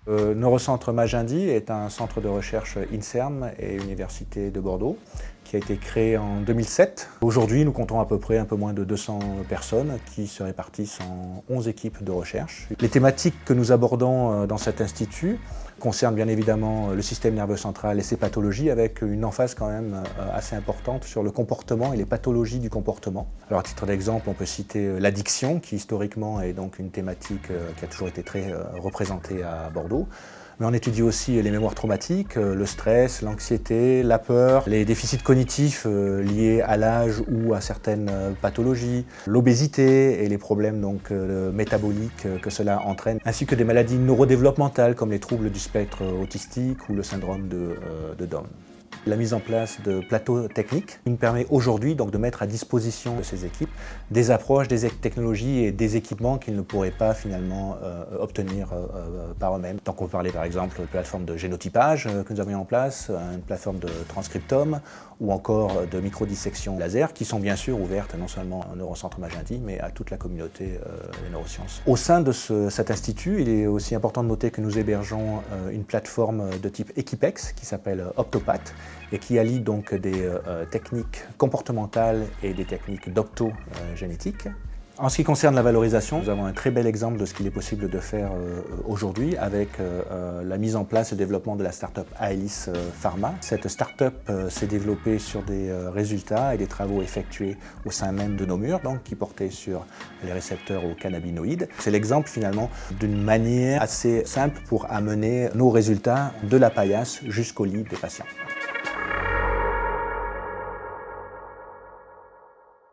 Neurocentre Magendie est un centre de recherche INSERM et Université de Bordeaux qui a été créé en 2007. Aujourd'hui, nous comptons à peu près un peu moins de 200 personnes qui se répartissent en 11 équipes de recherche. Les thématiques que nous abordons dans cet institut concernent bien évidemment le système nerveux central et ses pathologies avec une emphase quand même assez importante sur le comportement et les pathologies du comportement. Alors à titre d'exemple, on peut citer l'addiction qui historiquement est donc une thématique qui a toujours été très représentée à Bordeaux. Mais on étudie aussi les mémoires traumatiques, le stress, l'anxiété, la peur, les déficits cognitifs liés à l'âge ou à certaines pathologies, l'obésité et les problèmes donc, métaboliques que cela entraîne, ainsi que des maladies neurodéveloppementales comme les troubles du spectre autistique ou le syndrome de Down. La mise en place de plateaux techniques nous permet aujourd'hui donc de mettre à disposition de ces équipes des approches, des technologies et des équipements qu'ils ne pourraient pas finalement obtenir par eux-mêmes. Donc on peut parler par exemple de plateforme de génotypage que nous avons mis en place, une plateforme de transcriptome ou encore de microdissection laser qui sont bien sûr ouvertes non seulement au Neurocentre Magendie mais à toute la communauté des neurosciences. Au sein de cet institut, il est aussi important de noter que nous hébergeons une plateforme de type Equipex qui s'appelle Optopath et qui allie donc des techniques comportementales et des techniques d'optogénétique. En ce qui concerne la valorisation, nous avons un très bel exemple de ce qu'il est possible de faire aujourd'hui avec la mise en place et le développement de la start-up Aelis Pharma. Cette start-up s'est développée sur des résultats et des travaux effectués au sein même de nos murs, donc qui portaient sur les récepteurs aux cannabinoïdes. C'est l'exemple finalement d'une manière assez simple pour amener nos résultats de la paillasse jusqu'au lit des patients.